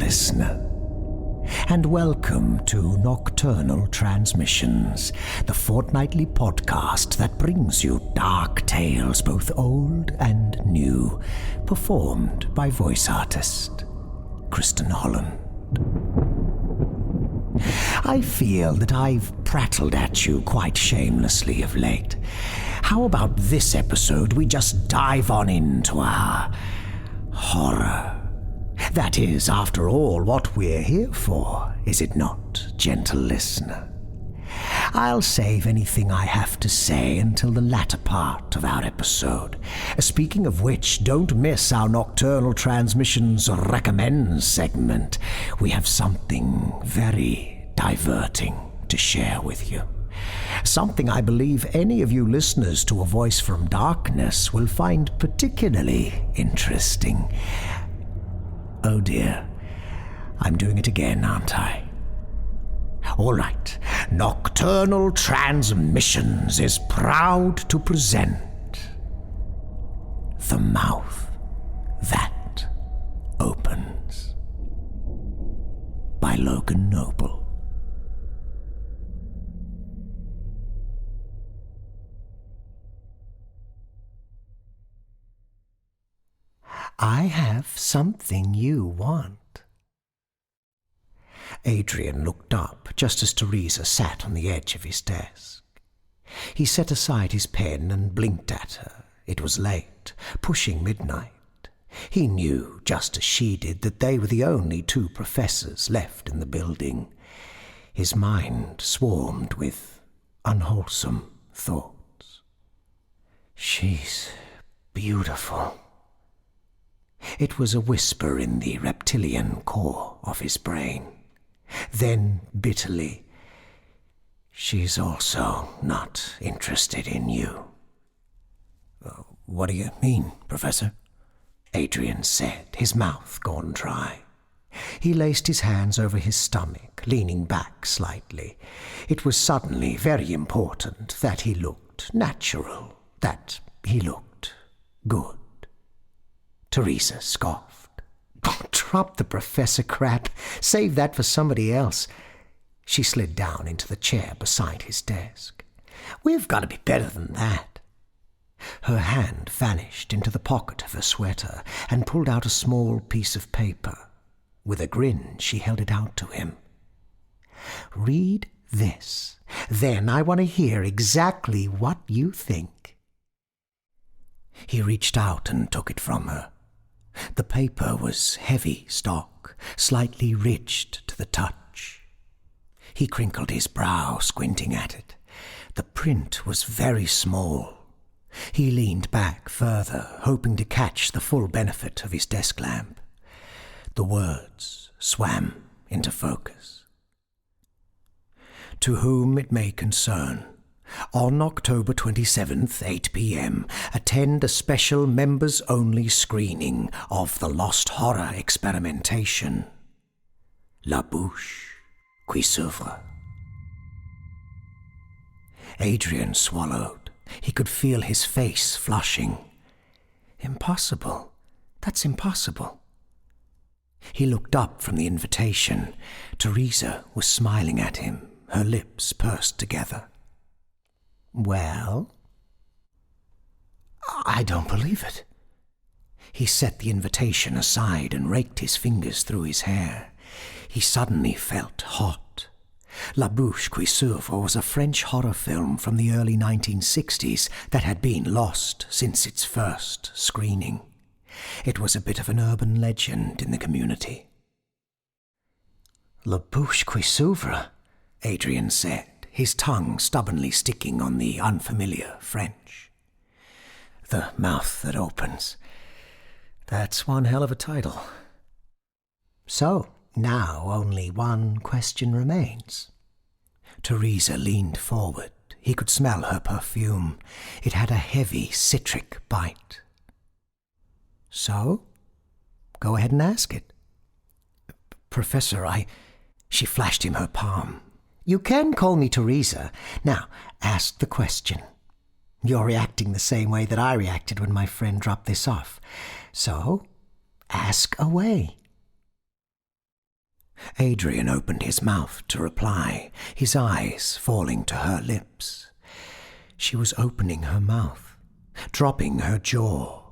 listener, and welcome to Nocturnal Transmissions, the fortnightly podcast that brings you dark tales, both old and new, performed by voice artist Kristen Holland. I feel that I've prattled at you quite shamelessly of late. How about this episode we just dive on into our horror? That is, after all, what we're here for, is it not, gentle listener? I'll save anything I have to say until the latter part of our episode. Speaking of which, don't miss our Nocturnal Transmissions Recommends segment. We have something very diverting to share with you. Something I believe any of you listeners to A Voice from Darkness will find particularly interesting. Oh dear, I'm doing it again, aren't I? All right, Nocturnal Transmissions is proud to present The Mouth That Opens by Logan Noble. I have something you want. Adrian looked up just as Teresa sat on the edge of his desk. He set aside his pen and blinked at her. It was late, pushing midnight. He knew, just as she did, that they were the only two professors left in the building. His mind swarmed with unwholesome thoughts. She's beautiful. It was a whisper in the reptilian core of his brain. Then, bitterly, she's also not interested in you. What do you mean, Professor? Adrian said, his mouth gone dry. He laced his hands over his stomach, leaning back slightly. It was suddenly very important that he looked natural, that he looked good. Teresa scoffed. Oh, drop the professor crap. Save that for somebody else. She slid down into the chair beside his desk. We've got to be better than that. Her hand vanished into the pocket of her sweater and pulled out a small piece of paper. With a grin, she held it out to him. Read this. Then I want to hear exactly what you think. He reached out and took it from her. The paper was heavy stock, slightly ridged to the touch. He crinkled his brow, squinting at it. The print was very small. He leaned back further, hoping to catch the full benefit of his desk lamp. The words swam into focus. To whom it may concern, on October 27th, 8 p.m., attend a special members-only screening of the Lost Horror experimentation, La Bouche qui s'ouvre. Adrian swallowed. He could feel his face flushing. Impossible. That's impossible. He looked up from the invitation. Teresa was smiling at him, her lips pursed together. Well? I don't believe it. He set the invitation aside and raked his fingers through his hair. He suddenly felt hot. La Bouche qui s'ouvre was a French horror film from the early 1960s that had been lost since its first screening. It was a bit of an urban legend in the community. La Bouche qui s'ouvre, Adrian said, his tongue stubbornly sticking on the unfamiliar French. The Mouth That Opens. That's one hell of a title. So, now only one question remains. Teresa leaned forward. He could smell her perfume. It had a heavy citric bite. So, go ahead and ask it. Professor, She flashed him her palm. You can call me Teresa. Now, ask the question. You're reacting the same way that I reacted when my friend dropped this off. So, ask away. Adrian opened his mouth to reply, his eyes falling to her lips. She was opening her mouth, dropping her jaw.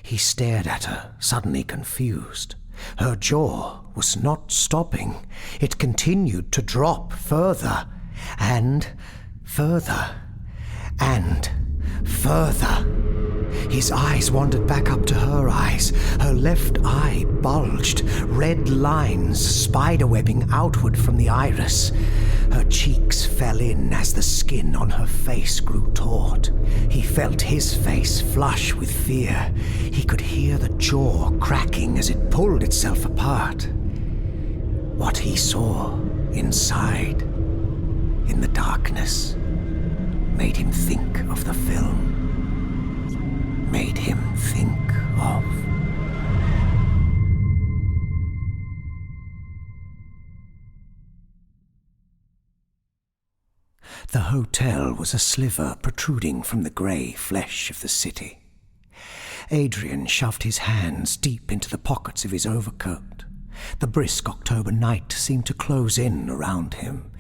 He stared at her, suddenly confused. Her jaw was not stopping. It continued to drop further, and further, and further. His eyes wandered back up to her eyes. Her left eye bulged, red lines spiderwebbing outward from the iris. Her cheeks fell in as the skin on her face grew taut. He felt his face flush with fear. He could hear the jaw cracking as it pulled itself apart. What he saw inside, in the darkness, made him think of the film. Made him think of... The hotel was a sliver protruding from the grey flesh of the city. Adrian shoved his hands deep into the pockets of his overcoat. The brisk October night seemed to close in around him.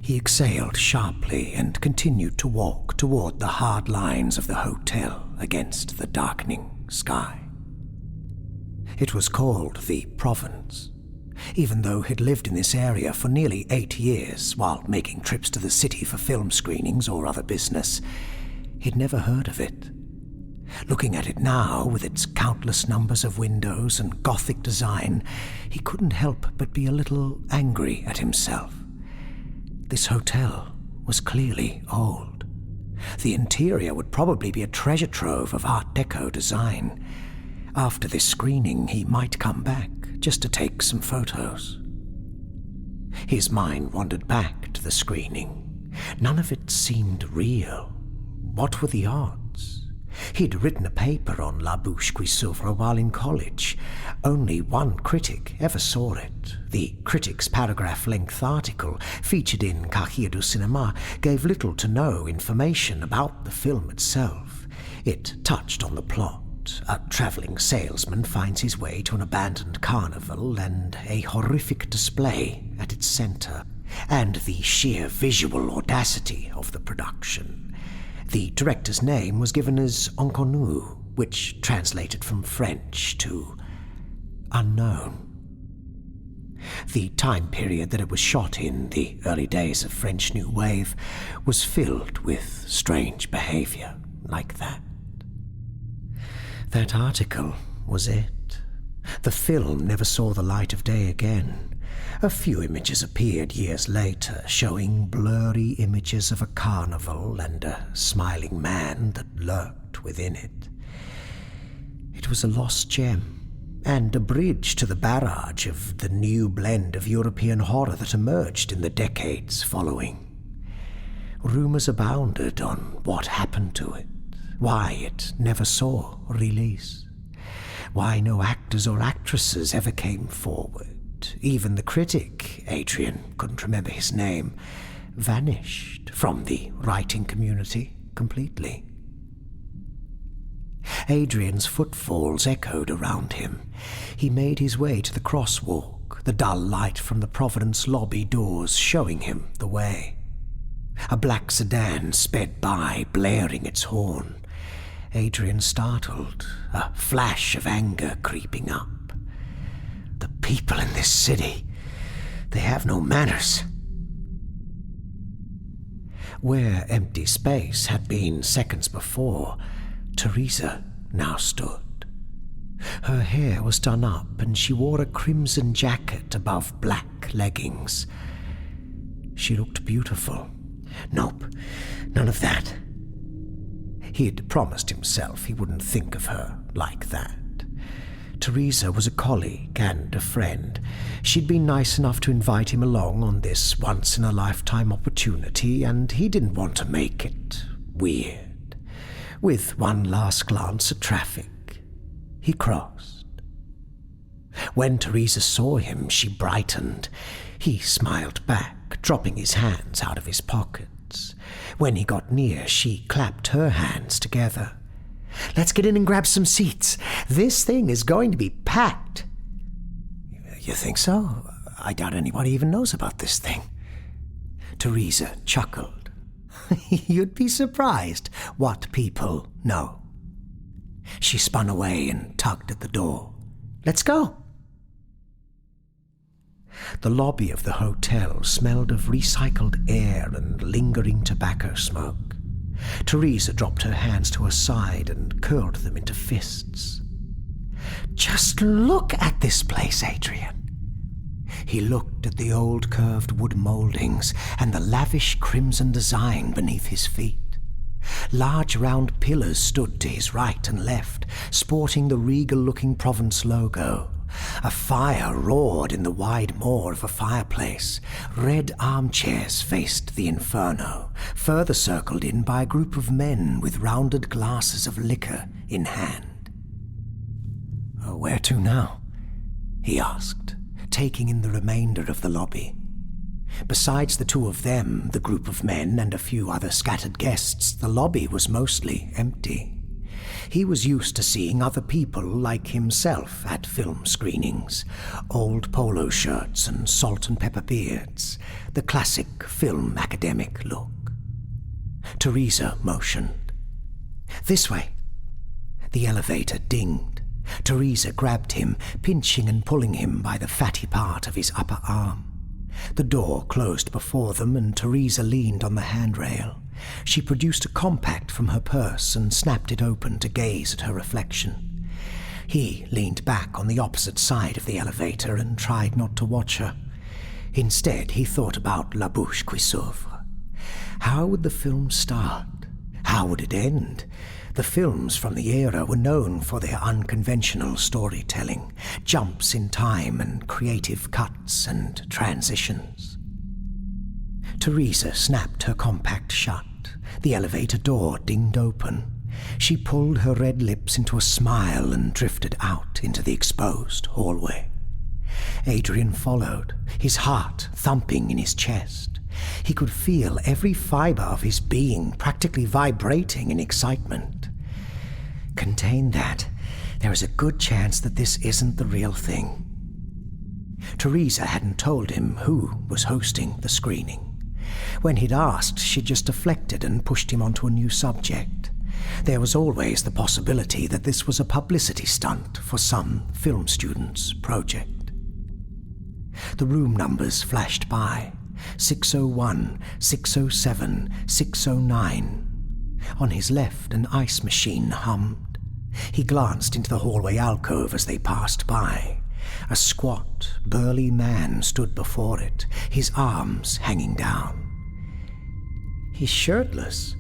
He exhaled sharply and continued to walk toward the hard lines of the hotel against the darkening sky. It was called the Province, even though he'd lived in this area for nearly 8 years while making trips to the city for film screenings or other business. He'd never heard of it. Looking at it now, with its countless numbers of windows and Gothic design, he couldn't help but be a little angry at himself. This hotel was clearly old. The interior would probably be a treasure trove of Art Deco design. After this screening, he might come back just to take some photos. His mind wandered back to the screening. None of it seemed real. What were the odds? He'd written a paper on La Bouche qui s'ouvre while in college. Only one critic ever saw it. The critic's paragraph-length article, featured in Cahiers du Cinéma, gave little to no information about the film itself. It touched on the plot. A travelling salesman finds his way to an abandoned carnival and a horrific display at its centre, and the sheer visual audacity of the production. The director's name was given as Inconnu, which translated from French to unknown. The time period that it was shot in, the early days of French New Wave, was filled with strange behaviour like that. That article was it. The film never saw the light of day again. A few images appeared years later, showing blurry images of a carnival and a smiling man that lurked within it. It was a lost gem, and a bridge to the barrage of the new blend of European horror that emerged in the decades following. Rumours abounded on what happened to it, why it never saw release, why no actors or actresses ever came forward. Even the critic, Adrian couldn't remember his name, vanished from the writing community completely. Adrian's footfalls echoed around him. He made his way to the crosswalk, the dull light from the Providence lobby doors showing him the way. A black sedan sped by, blaring its horn. Adrian startled, a flash of anger creeping up. The people in this city, they have no manners. Where empty space had been seconds before, Teresa now stood. Her hair was done up and she wore a crimson jacket above black leggings. She looked beautiful. Nope, none of that. He'd promised himself he wouldn't think of her like that. Teresa was a colleague and a friend. She'd been nice enough to invite him along on this once-in-a-lifetime opportunity, and he didn't want to make it weird. With one last glance at traffic, he crossed. When Teresa saw him, she brightened. He smiled back, dropping his hands out of his pockets. When he got near, she clapped her hands together. "Let's get in and grab some seats. This thing is going to be packed." "You think so? I doubt anyone even knows about this thing. Teresa chuckled. You'd be surprised what people know. She spun away and tugged at the door. Let's go. The lobby of the hotel smelled of recycled air and lingering tobacco smoke. Teresa dropped her hands to her side and curled them into fists. Just look at this place, Adrian. He looked at the old curved wood mouldings and the lavish crimson design beneath his feet. Large round pillars stood to his right and left, sporting the regal-looking Provence logo. A fire roared in the wide maw of a fireplace. Red armchairs faced the inferno, further circled in by a group of men with rounded glasses of liquor in hand. Where to now? He asked, taking in the remainder of the lobby. Besides the two of them, the group of men, and a few other scattered guests, the lobby was mostly empty. He was used to seeing other people like himself at film screenings, old polo shirts and salt and pepper beards, the classic film academic look. Teresa motioned. This way. The elevator dinged. Teresa grabbed him, pinching and pulling him by the fatty part of his upper arm. The door closed before them, and Teresa leaned on the handrail. She produced a compact from her purse and snapped it open to gaze at her reflection. He leaned back on the opposite side of the elevator and tried not to watch her. Instead, he thought about La Bouche qui s'ouvre. How would the film start? How would it end? The films from the era were known for their unconventional storytelling, jumps in time and creative cuts and transitions. Teresa snapped her compact shut. The elevator door dinged open. She pulled her red lips into a smile and drifted out into the exposed hallway. Adrian followed, his heart thumping in his chest. He could feel every fiber of his being practically vibrating in excitement. Contain that. There is a good chance that this isn't the real thing. Teresa hadn't told him who was hosting the screening. When he'd asked, she just deflected and pushed him onto a new subject. There was always the possibility that this was a publicity stunt for some film student's project. The room numbers flashed by. 601, 607, 609. On his left, an ice machine hummed. He glanced into the hallway alcove as they passed by. A squat, burly man stood before it, his arms hanging down. He's shirtless.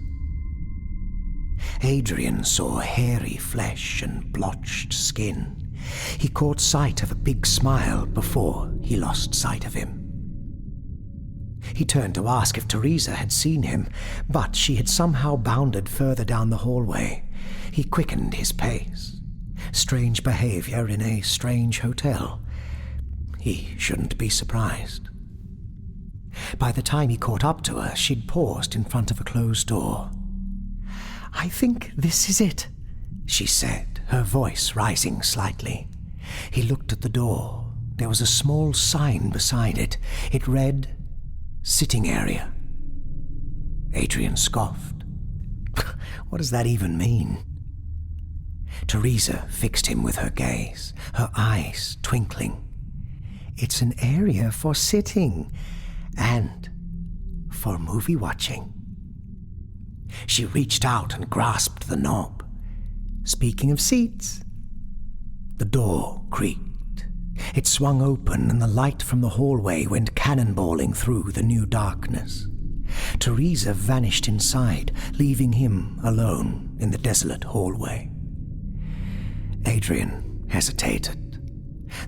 Adrian saw hairy flesh and blotched skin. He caught sight of a big smile before he lost sight of him. He turned to ask if Teresa had seen him, but she had somehow bounded further down the hallway. He quickened his pace. Strange behavior in a strange hotel. He shouldn't be surprised. By the time he caught up to her, she'd paused in front of a closed door. "I think this is it," she said, her voice rising slightly. He looked at the door. There was a small sign beside it. It read, "Sitting area." Adrian scoffed. What does that even mean? Teresa fixed him with her gaze, her eyes twinkling. It's an area for sitting and for movie watching. She reached out and grasped the knob. Speaking of seats, the door creaked. It swung open and the light from the hallway went cannonballing through the new darkness. Teresa vanished inside, leaving him alone in the desolate hallway. Adrian hesitated.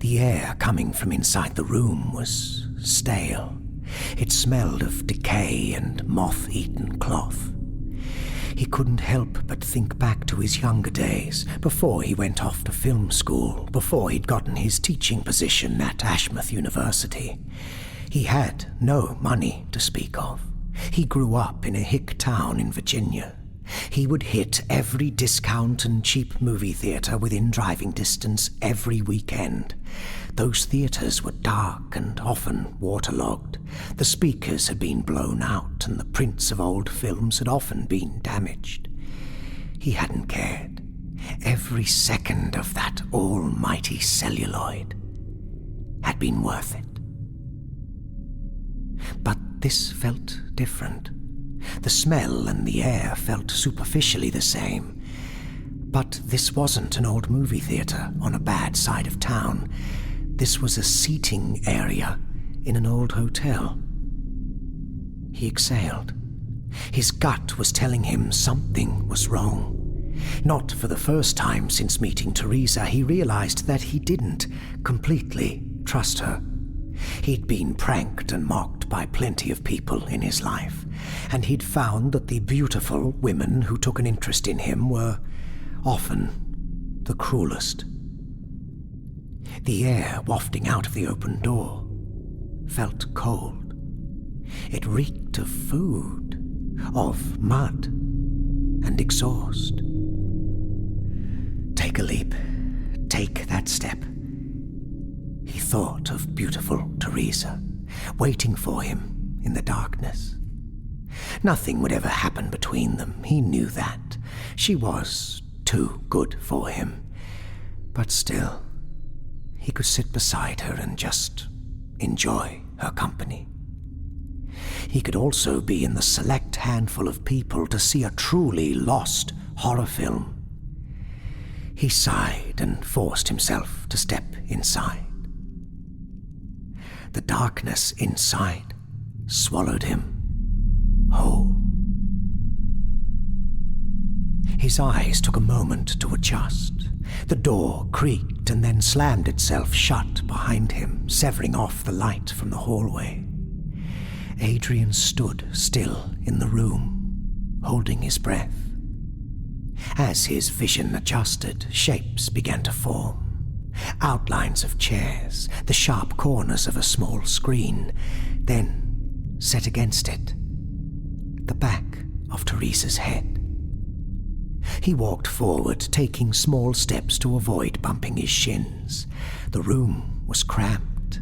The air coming from inside the room was stale. It smelled of decay and moth-eaten cloth. He couldn't help but think back to his younger days, before he went off to film school, before he'd gotten his teaching position at Ashmouth University. He had no money to speak of. He grew up in a hick town in Virginia. He would hit every discount and cheap movie theatre within driving distance every weekend. Those theatres were dark and often waterlogged. The speakers had been blown out and the prints of old films had often been damaged. He hadn't cared. Every second of that almighty celluloid had been worth it. But this felt different. The smell and the air felt superficially the same. But this wasn't an old movie theatre on a bad side of town. This was a seating area in an old hotel. He exhaled. His gut was telling him something was wrong. Not for the first time since meeting Teresa, he realized that he didn't completely trust her. He'd been pranked and mocked by plenty of people in his life, and he'd found that the beautiful women who took an interest in him were often the cruelest. The air wafting out of the open door felt cold. It reeked of food, of mud and exhaust. Take a leap. Take that step. He thought of beautiful Teresa, waiting for him in the darkness. Nothing would ever happen between them, he knew that. She was too good for him. But still, he could sit beside her and just enjoy her company. He could also be in the select handful of people to see a truly lost horror film. He sighed and forced himself to step inside. The darkness inside swallowed him whole. His eyes took a moment to adjust. The door creaked and then slammed itself shut behind him, severing off the light from the hallway. Adrian stood still in the room, holding his breath. As his vision adjusted, shapes began to form. Outlines of chairs, the sharp corners of a small screen, then, set against it, the back of Teresa's head. He walked forward, taking small steps to avoid bumping his shins. The room was cramped.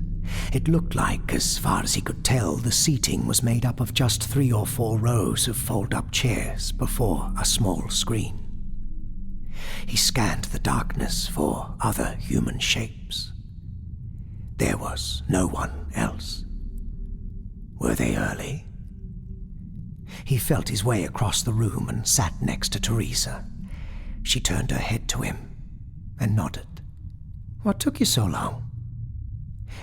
It looked like, as far as he could tell, the seating was made up of just 3 or 4 rows of fold-up chairs before a small screen. He scanned the darkness for other human shapes. There was no one else. Were they early? He felt his way across the room and sat next to Teresa. She turned her head to him and nodded. "What took you so long?"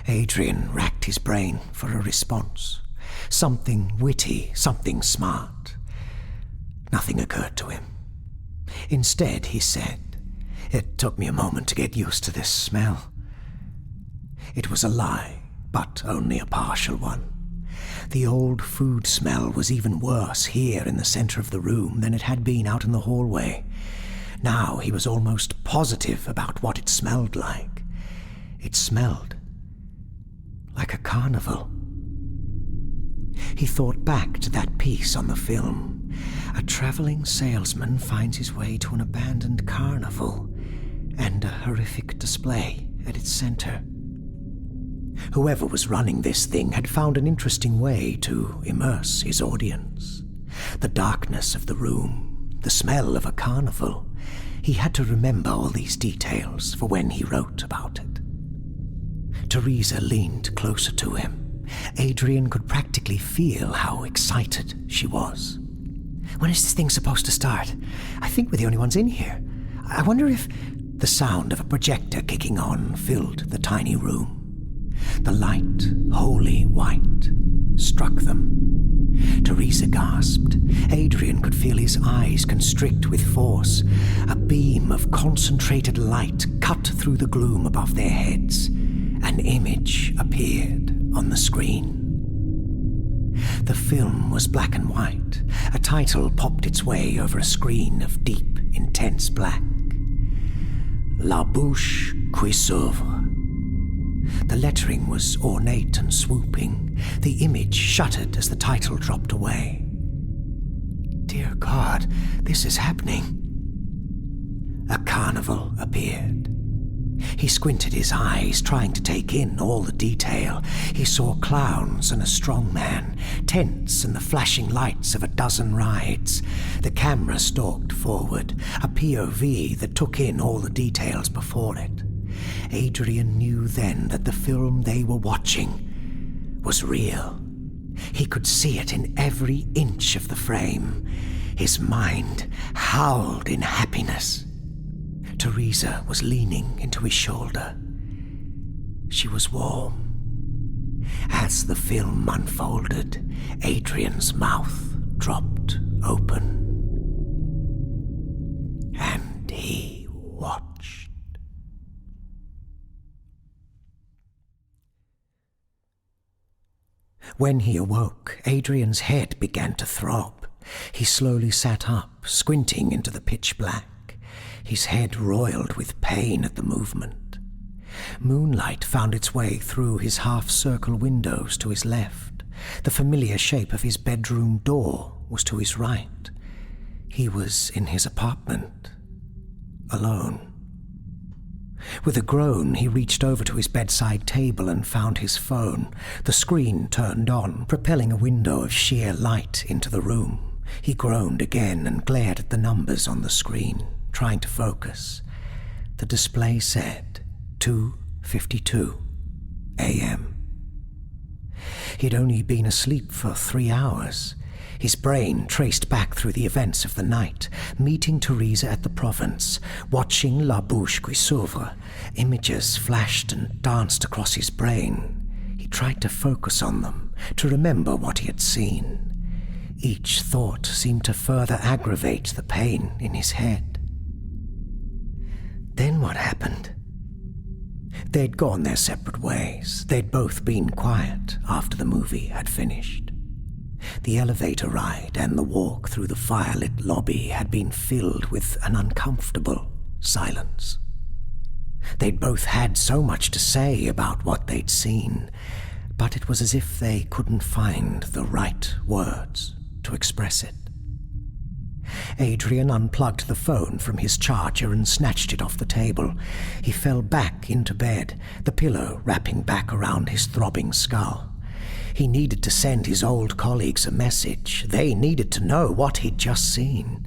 Adrian racked his brain for a response. Something witty, something smart. Nothing occurred to him. Instead, he said, "It took me a moment to get used to this smell." It was a lie, but only a partial one. The old food smell was even worse here in the center of the room than it had been out in the hallway. Now he was almost positive about what it smelled like. It smelled like a carnival. He thought back to that piece on the film. A traveling salesman finds his way to an abandoned carnival, and a horrific display at its center. Whoever was running this thing had found an interesting way to immerse his audience. The darkness of the room, the smell of a carnival. He had to remember all these details for when he wrote about it. Teresa leaned closer to him. Adrian could practically feel how excited she was. "When is this thing supposed to start? I think we're the only ones in here. I wonder if..." The sound of a projector kicking on filled the tiny room. The light, wholly white, struck them. Teresa gasped. Adrian could feel his eyes constrict with force. A beam of concentrated light cut through the gloom above their heads. An image appeared on the screen. The film was black and white. A title popped its way over a screen of deep, intense black. La Bouche qui s'ouvre. The lettering was ornate and swooping. The image shuddered as the title dropped away. Dear God, this is happening. A carnival appeared. He squinted his eyes, trying to take in all the detail. He saw clowns and a strong man, tents and the flashing lights of a dozen rides. The camera stalked forward, a POV that took in all the details before it. Adrian knew then that the film they were watching was real. He could see it in every inch of the frame. His mind howled in happiness. Teresa was leaning into his shoulder. She was warm. As the film unfolded, Adrian's mouth dropped open. And he watched. When he awoke, Adrian's head began to throb. He slowly sat up, squinting into the pitch black. His head roiled with pain at the movement. Moonlight found its way through his half-circle windows to his left. The familiar shape of his bedroom door was to his right. He was in his apartment, alone. With a groan, he reached over to his bedside table and found his phone. The screen turned on, propelling a window of sheer light into the room. He groaned again and glared at the numbers on the screen, trying to focus. The display said 2:52 a.m. He'd only been asleep for 3 hours. His brain traced back through the events of the night, meeting Teresa at the Provence, watching La Bouche qui s'ouvre. Images flashed and danced across his brain. He tried to focus on them, to remember what he had seen. Each thought seemed to further aggravate the pain in his head. Then what happened? They'd gone their separate ways. They'd both been quiet after the movie had finished. The elevator ride and the walk through the firelit lobby had been filled with an uncomfortable silence. They'd both had so much to say about what they'd seen, but it was as if they couldn't find the right words to express it. Adrian unplugged the phone from his charger and snatched it off the table. He fell back into bed, the pillow wrapping back around his throbbing skull. He needed to send his old colleagues a message. They needed to know what he'd just seen.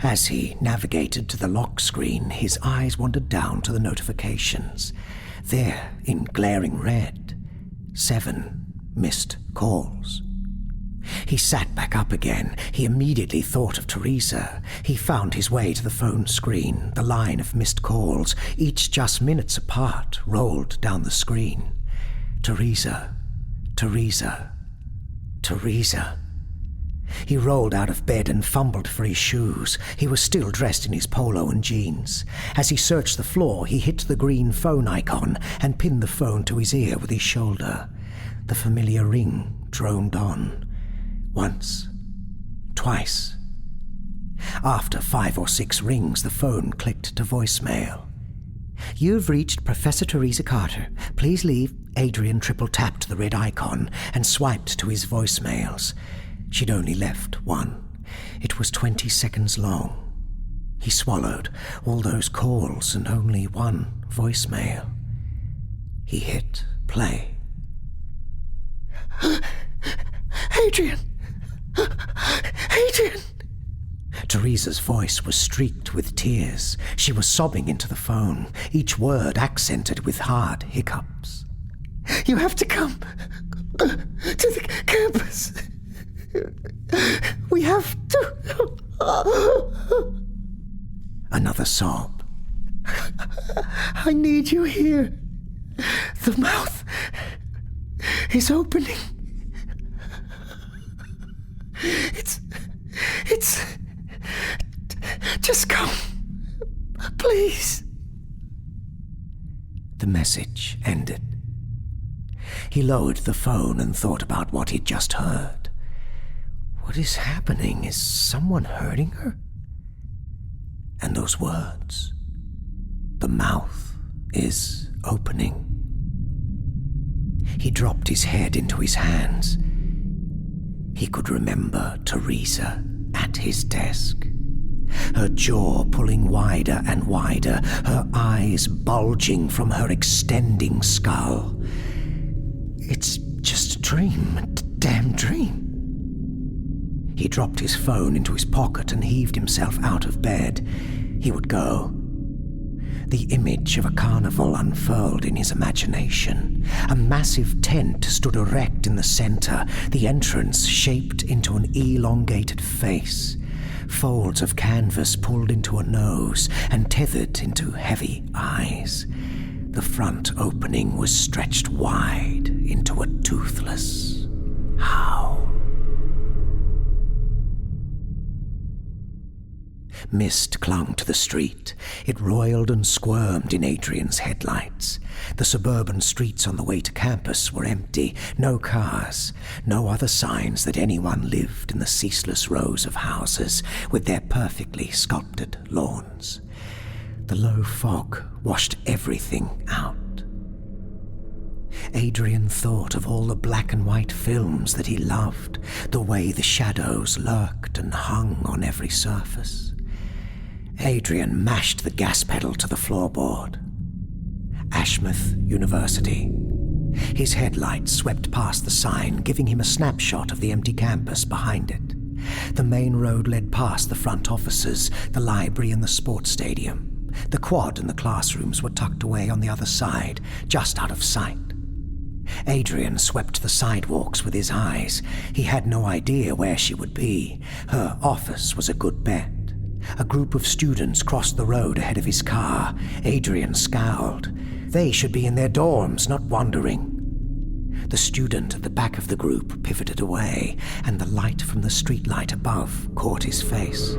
As he navigated to the lock screen, his eyes wandered down to the notifications. There, in glaring red, 7 missed calls. He sat back up again. He immediately thought of Teresa. He found his way to the phone screen. The line of missed calls, each just minutes apart, rolled down the screen. Teresa. Teresa. Teresa. He rolled out of bed and fumbled for his shoes. He was still dressed in his polo and jeans. As he searched the floor, he hit the green phone icon and pinned the phone to his ear with his shoulder. The familiar ring droned on. Once. Twice. After 5 or 6 rings, the phone clicked to voicemail. "You've reached Professor Teresa Carter. Please leave." Adrian triple-tapped the red icon and swiped to his voicemails. She'd only left one. It was 20 seconds long. He swallowed. All those calls and only one voicemail. He hit play. "Adrian! Adrian!" Teresa's voice was streaked with tears. She was sobbing into the phone, each word accented with hard hiccups. "You have to come to the campus. We have to." Another sob. "I need you here. The mouth is opening. It's... Just come. Please." The message ended. He lowered the phone and thought about what he'd just heard. What is happening? Is someone hurting her? And those words. The mouth is opening. He dropped his head into his hands. He could remember Teresa and at his desk. Her jaw pulling wider and wider, her eyes bulging from her extending skull. It's just a dream, a damn dream. He dropped his phone into his pocket and heaved himself out of bed. He would go. The image of a carnival unfurled in his imagination. A massive tent stood erect in the center, the entrance shaped into an elongated face. Folds of canvas pulled into a nose and tethered into heavy eyes. The front opening was stretched wide into a toothless howl. Mist clung to the street. It roiled and squirmed in Adrian's headlights. The suburban streets on the way to campus were empty. No cars, no other signs that anyone lived in the ceaseless rows of houses with their perfectly sculpted lawns. The low fog washed everything out. Adrian thought of all the black and white films that he loved, the way the shadows lurked and hung on every surface. Adrian mashed the gas pedal to the floorboard. Ashmouth University. His headlights swept past the sign, giving him a snapshot of the empty campus behind it. The main road led past the front offices, the library and the sports stadium. The quad and the classrooms were tucked away on the other side, just out of sight. Adrian swept the sidewalks with his eyes. He had no idea where she would be. Her office was a good bet. A group of students crossed the road ahead of his car. Adrian scowled. They should be in their dorms, not wandering. The student at the back of the group pivoted away, and the light from the streetlight above caught his face.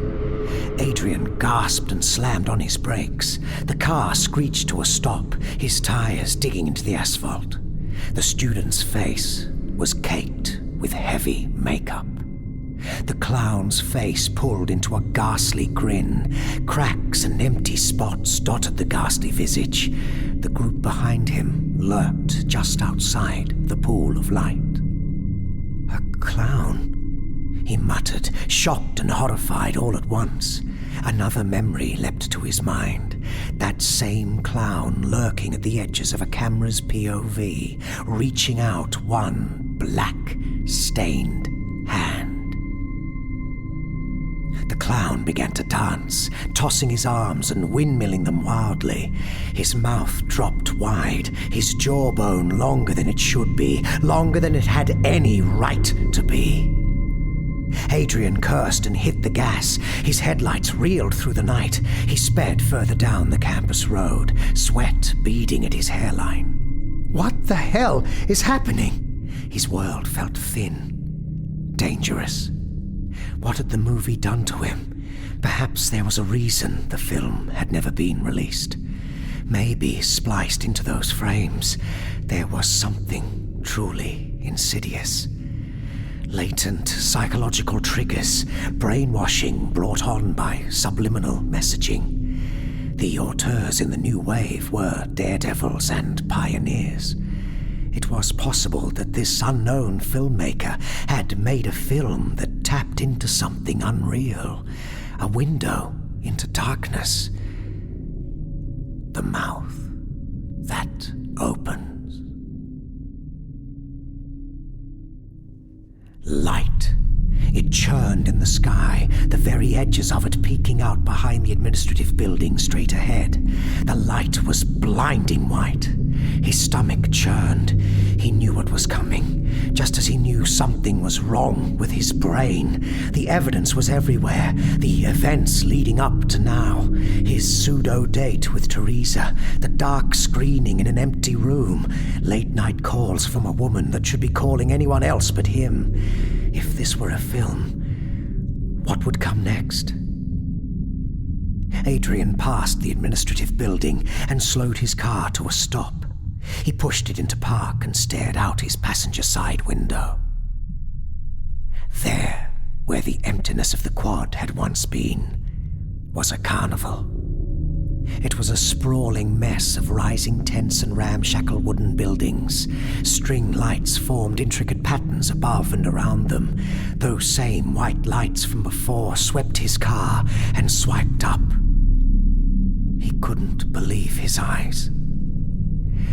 Adrian gasped and slammed on his brakes. The car screeched to a stop, his tires digging into the asphalt. The student's face was caked with heavy makeup. The clown's face pulled into a ghastly grin. Cracks and empty spots dotted the ghastly visage. The group behind him lurked just outside the pool of light. A clown, he muttered, shocked and horrified all at once. Another memory leapt to his mind. That same clown lurking at the edges of a camera's POV, reaching out one black, stained hand. The clown began to dance, tossing his arms and windmilling them wildly. His mouth dropped wide, his jawbone longer than it should be, longer than it had any right to be. Adrian cursed and hit the gas. His headlights reeled through the night. He sped further down the campus road, sweat beading at his hairline. What the hell is happening? His world felt thin, dangerous. What had the movie done to him? Perhaps there was a reason the film had never been released. Maybe spliced into those frames, there was something truly insidious. Latent psychological triggers, brainwashing brought on by subliminal messaging. The auteurs in the new wave were daredevils and pioneers. It was possible that this unknown filmmaker had made a film that tapped into something unreal, a window into darkness. The mouth that opens. Light. It churned in the sky, the very edges of it peeking out behind the administrative building straight ahead. The light was blinding white. His stomach churned. He knew what was coming, just as he knew something was wrong with his brain. The evidence was everywhere, the events leading up to now. His pseudo-date with Teresa, the dark screening in an empty room, late-night calls from a woman that should be calling anyone else but him. If this were a film, what would come next? Adrian passed the administrative building and slowed his car to a stop. He pushed it into park and stared out his passenger side window. There, where the emptiness of the quad had once been, was a carnival. It was a sprawling mess of rising tents and ramshackle wooden buildings. String lights formed intricate patterns above and around them. Those same white lights from before swept his car and swiped up. He couldn't believe his eyes.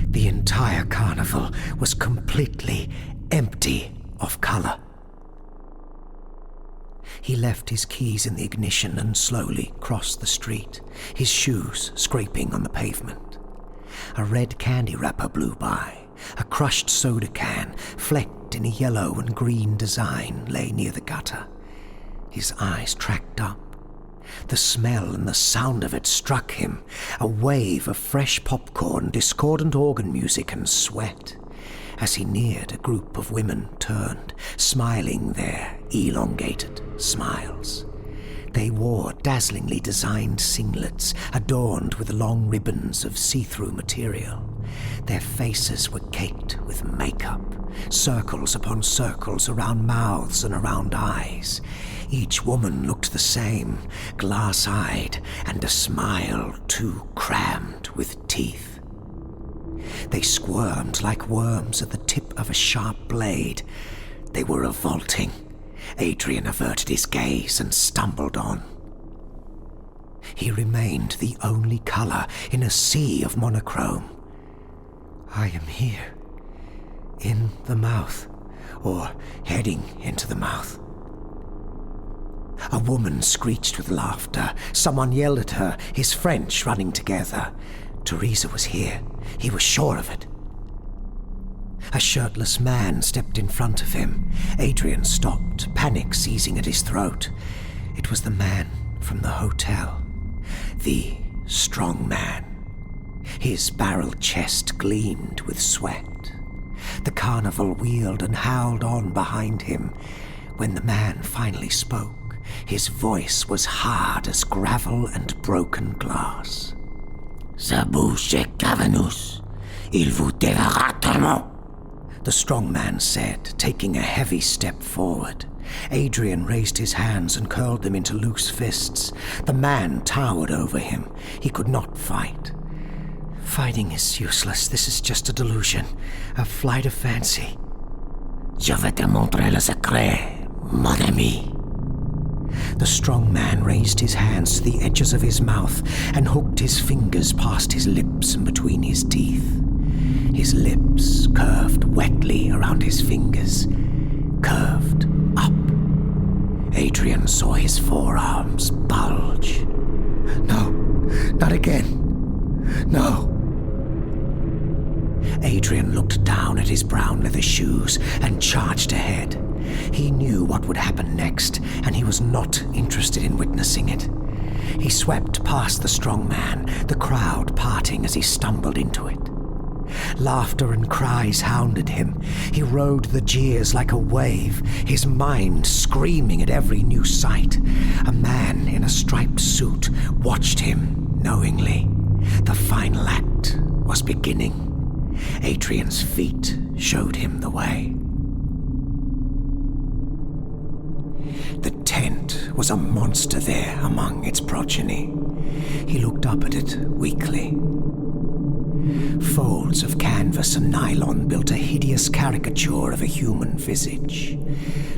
The entire carnival was completely empty of color. He left his keys in the ignition and slowly crossed the street, his shoes scraping on the pavement. A red candy wrapper blew by. A crushed soda can, flecked in a yellow and green design, lay near the gutter. His eyes tracked up. The smell and the sound of it struck him, a wave of fresh popcorn, discordant organ music, and sweat. As he neared, a group of women turned, smiling their elongated smiles. They wore dazzlingly designed singlets, adorned with long ribbons of see-through material. Their faces were caked with makeup, circles upon circles around mouths and around eyes. Each woman looked the same, glass-eyed, and a smile too crammed with teeth. They squirmed like worms at the tip of a sharp blade. They were revolting. Adrian averted his gaze and stumbled on. He remained the only color in a sea of monochrome. I am here, in the mouth, or heading into the mouth. A woman screeched with laughter. Someone yelled at her, his French running together. Teresa was here. He was sure of it. A shirtless man stepped in front of him. Adrian stopped, panic seizing at his throat. It was the man from the hotel. The strong man. His barrel chest gleamed with sweat. The carnival wheeled and howled on behind him. When the man finally spoke, his voice was hard as gravel and broken glass. Sa bouche est cavernous. Il vous dévorera tellement. The strong man said, taking a heavy step forward. Adrian raised his hands and curled them into loose fists. The man towered over him. He could not fight. Fighting is useless. This is just a delusion, a flight of fancy. Je vais te montrer le secret, mon ami. The strong man raised his hands to the edges of his mouth and hooked his fingers past his lips and between his teeth. His lips curved wetly around his fingers, curved up. Adrian saw his forearms bulge. No, not again. No. Adrian looked down at his brown leather shoes and charged ahead. He knew what would happen next, and he was not interested in witnessing it. He swept past the strong man, the crowd parting as he stumbled into it. Laughter and cries hounded him. He rode the jeers like a wave, his mind screaming at every new sight. A man in a striped suit watched him knowingly. The final act was beginning. Adrian's feet showed him the way. The tent was a monster there among its progeny. He looked up at it weakly. Folds of canvas and nylon built a hideous caricature of a human visage.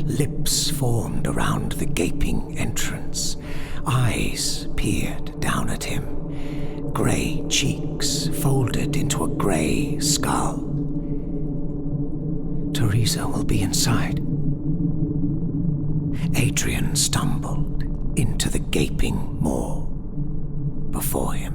Lips formed around the gaping entrance. Eyes peered down at him. Grey cheeks folded into a grey skull. Teresa will be inside. Adrian stumbled into the gaping maw before him.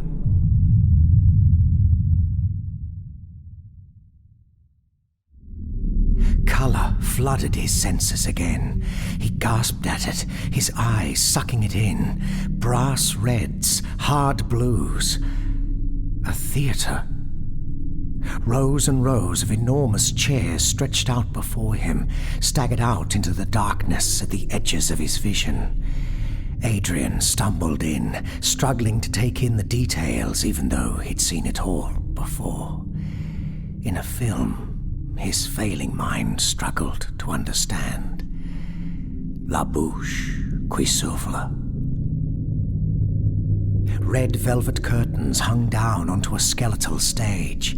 Color flooded his senses again. He gasped at it, his eyes sucking it in. Brass reds, hard blues. A theater. Rows and rows of enormous chairs stretched out before him, staggered out into the darkness at the edges of his vision. Adrian stumbled in, struggling to take in the details even though he'd seen it all before. In a film, his failing mind struggled to understand. La bouche qui s'ouvre. Red velvet curtains hung down onto a skeletal stage.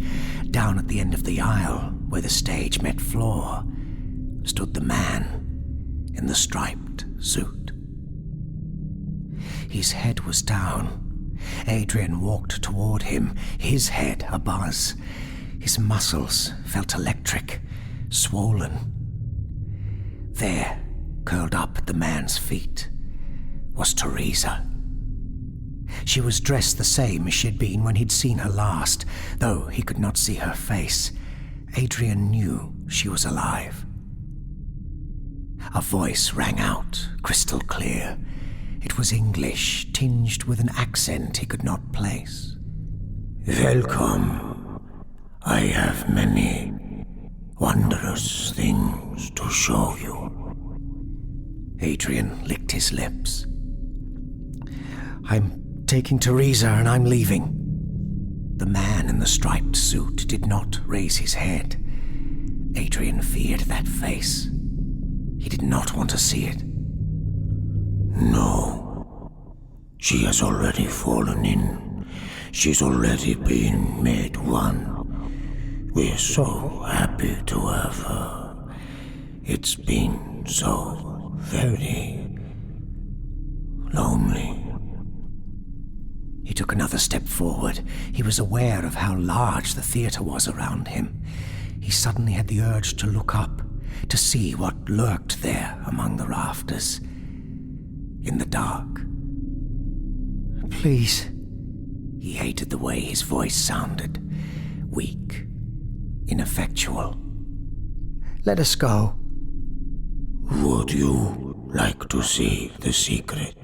Down at the end of the aisle, where the stage met floor, stood the man in the striped suit. His head was down. Adrian walked toward him, his head abuzz. His muscles felt electric, swollen. There, curled up at the man's feet, was Teresa. She was dressed the same as she'd been when he'd seen her last, though he could not see her face. Adrian knew she was alive. A voice rang out, crystal clear. It was English, tinged with an accent he could not place. Welcome. I have many wondrous things to show you. Adrian licked his lips. I'm taking Teresa and I'm leaving. The man in the striped suit did not raise his head. Adrian feared that face. He did not want to see it. No. She has already fallen in. She's already been made one. We're so happy to have her. It's been so very lonely. He took another step forward. He was aware of how large the theater was around him. He suddenly had the urge to look up, to see what lurked there among the rafters, in the dark. Please. He hated the way his voice sounded. Weak, ineffectual. Let us go. Would you like to see the secret?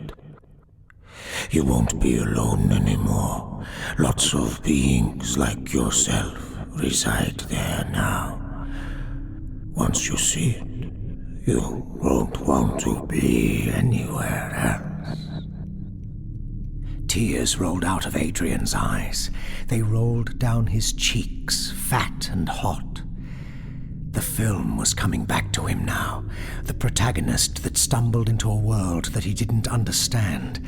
You won't be alone anymore. Lots of beings like yourself reside there now. Once you see it, you won't want to be anywhere else. Tears rolled out of Adrian's eyes. They rolled down his cheeks, fat and hot. The film was coming back to him now, the protagonist that stumbled into a world that he didn't understand.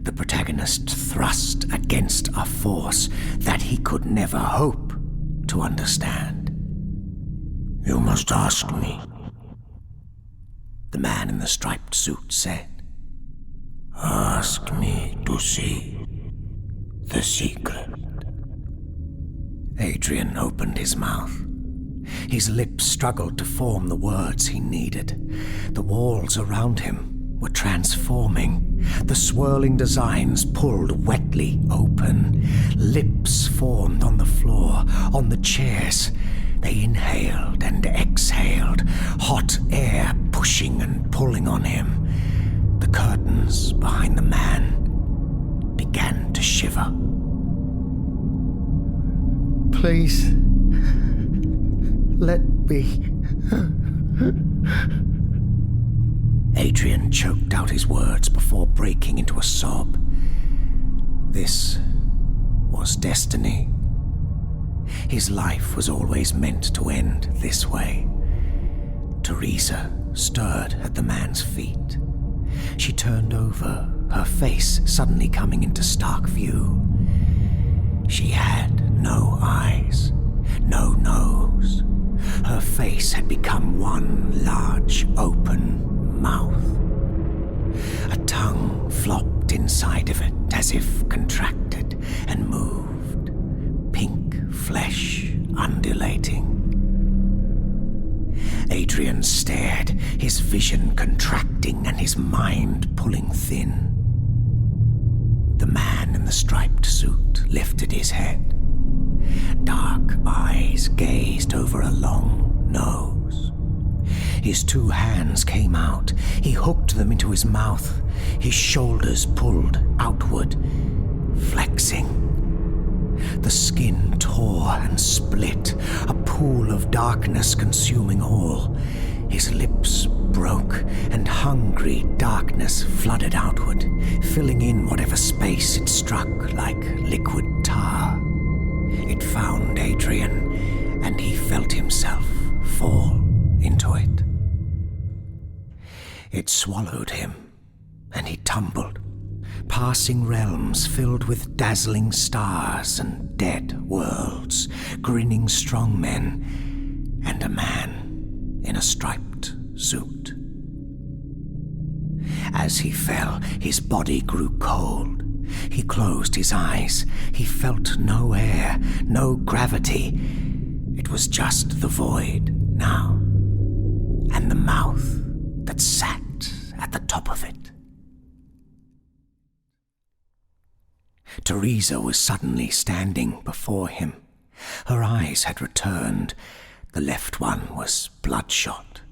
The protagonist thrust against a force that he could never hope to understand. You must ask me, the man in the striped suit said. Ask me to see the secret. Adrian opened his mouth. His lips struggled to form the words he needed. The walls around him were transforming. The swirling designs pulled wetly open. Lips formed on the floor, on the chairs. They inhaled and exhaled, hot air pushing and pulling on him. The curtains behind the man began to shiver. Please, let me. Adrian choked out his words before breaking into a sob. This was destiny. His life was always meant to end this way. Teresa stirred at the man's feet. She turned over, her face suddenly coming into stark view. She had no eyes, no nose. Her face had become one large open mouth. A tongue flopped inside of it as if contracted and moved, pink flesh undulating. Adrian stared, his vision contracting and his mind pulling thin. The man in the striped suit lifted his head. Dark eyes gazed over a long nose. His two hands came out. He hooked them into his mouth. His shoulders pulled outward, flexing. The skin tore and split, a pool of darkness consuming all. His lips broke, and hungry darkness flooded outward, filling in whatever space it struck like liquid tar. It found Adrian, and he felt himself fall into it. It swallowed him, and he tumbled, passing realms filled with dazzling stars and dead worlds, grinning strongmen, and a man in a striped suit. As he fell, his body grew cold. He closed his eyes. He felt no air, no gravity. It was just the void now, and the mouth that sat at the top of it. Teresa was suddenly standing before him. Her eyes had returned. The left one was bloodshot.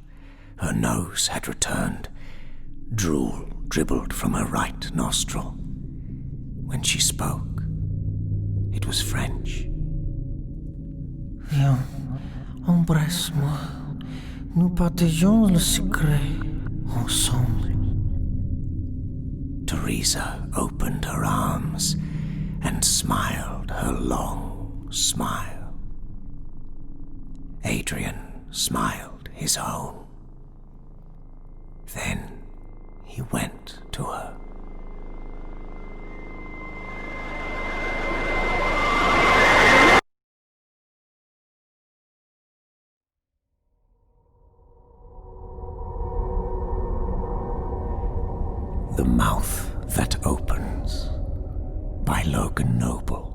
Her nose had returned. Drool dribbled from her right nostril. When she spoke, it was French. Viens, embrasse-moi. Nous partageons le secret ensemble. Teresa opened her arms and smiled her long smile. Adrian smiled his own. Then he went to her. The Mouth That Opens by Logan Noble.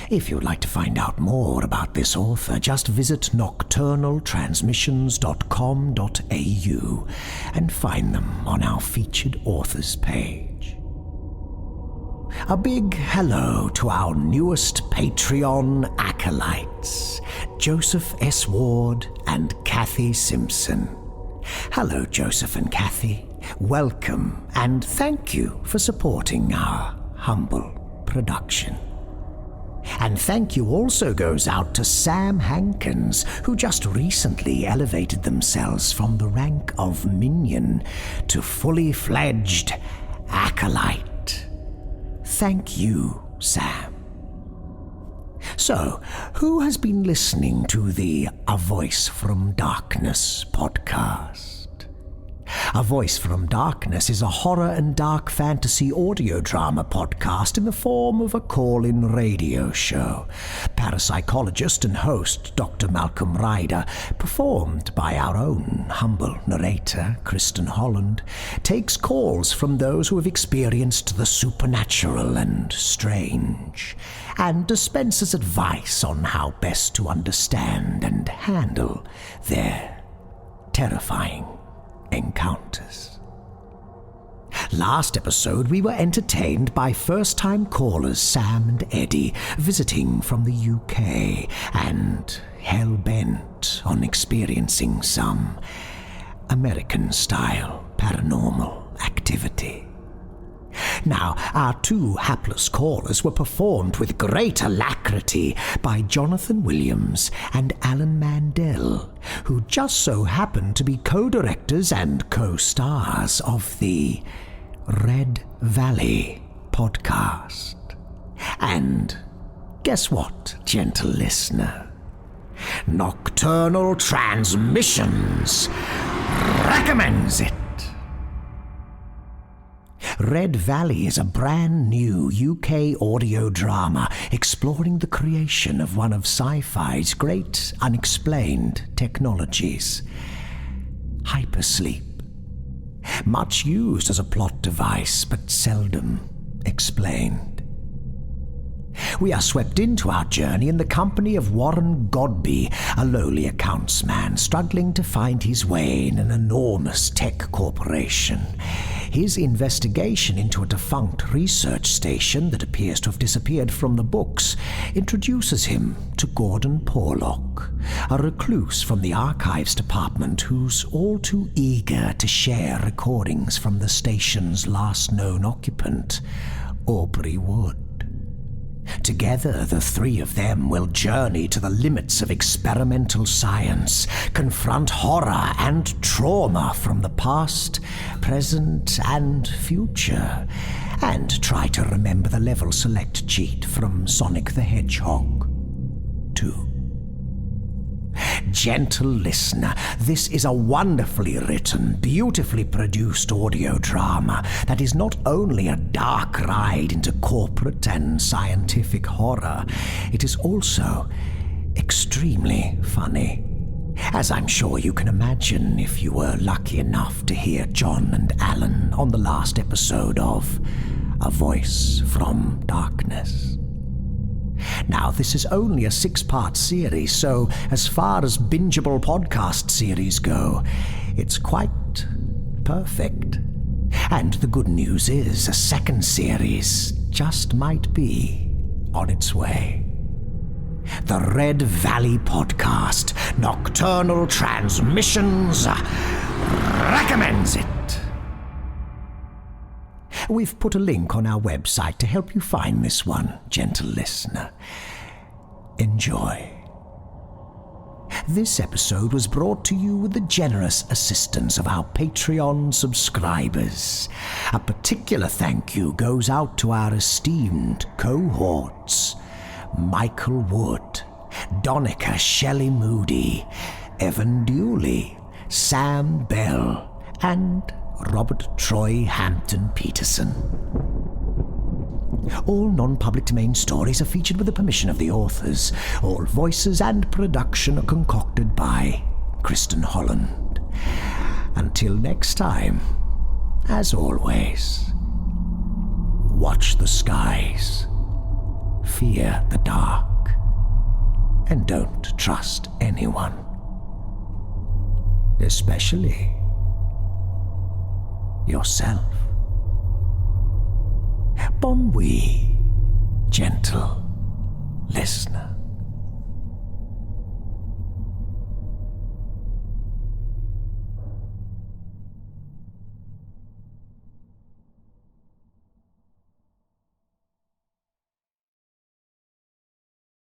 If you'd like to find out more about this author, just visit nocturnaltransmissions.com.au and find them on our featured authors page. A big hello to our newest Patreon acolytes, Joseph S. Ward and Kathy Simpson. Hello, Joseph and Kathy. Welcome, and thank you for supporting our humble production. And thank you also goes out to Sam Hankins, who just recently elevated themselves from the rank of minion to fully fledged acolyte. Thank you, Sam. So, who has been listening to the A Voice from Darkness podcast? A Voice from Darkness is a horror and dark fantasy audio drama podcast in the form of a call-in radio show. Parapsychologist and host Dr. Malcolm Ryder, performed by our own humble narrator, Kristen Holland, takes calls from those who have experienced the supernatural and strange, and dispenses advice on how best to understand and handle their terrifying encounters. Last episode, we were entertained by first-time callers Sam and Eddie, visiting from the UK and hell-bent on experiencing some American-style paranormal activity. Now, our two hapless callers were performed with great alacrity by Jonathan Williams and Alan Mandel, who just so happened to be co-directors and co-stars of the Red Valley podcast. And guess what, gentle listener? Nocturnal Transmissions recommends it. Red Valley is a brand new UK audio drama exploring the creation of one of sci-fi's great unexplained technologies, hypersleep. Much used as a plot device, but seldom explained. We are swept into our journey in the company of Warren Godby, a lowly accountsman struggling to find his way in an enormous tech corporation. His investigation into a defunct research station that appears to have disappeared from the books introduces him to Gordon Porlock, a recluse from the archives department who's all too eager to share recordings from the station's last known occupant, Aubrey Wood. Together, the three of them will journey to the limits of experimental science, confront horror and trauma from the past, present, and future, and try to remember the level select cheat from Sonic the Hedgehog 2. Gentle listener, this is a wonderfully written, beautifully produced audio drama that is not only a dark ride into corporate and scientific horror, it is also extremely funny. As I'm sure you can imagine if you were lucky enough to hear John and Alan on the last episode of A Voice from Darkness. Now, this is only a 6-part series, so as far as bingeable podcast series go, it's quite perfect. And the good news is a second series just might be on its way. The Red Valley Podcast, Nocturnal Transmissions, recommends it. We've put a link on our website to help you find this one, gentle listener. Enjoy. This episode was brought to you with the generous assistance of our Patreon subscribers. A particular thank you goes out to our esteemed cohorts: Michael Wood, Donica Shelley Moody, Evan Dooley, Sam Bell, and Robert Troy Hampton Peterson. All non-public domain stories are featured with the permission of the authors. All voices and production are concocted by Kristen Holland. Until next time, as always, watch the skies, fear the dark, and don't trust anyone, especially yourself. Bon nuit, gentle listener.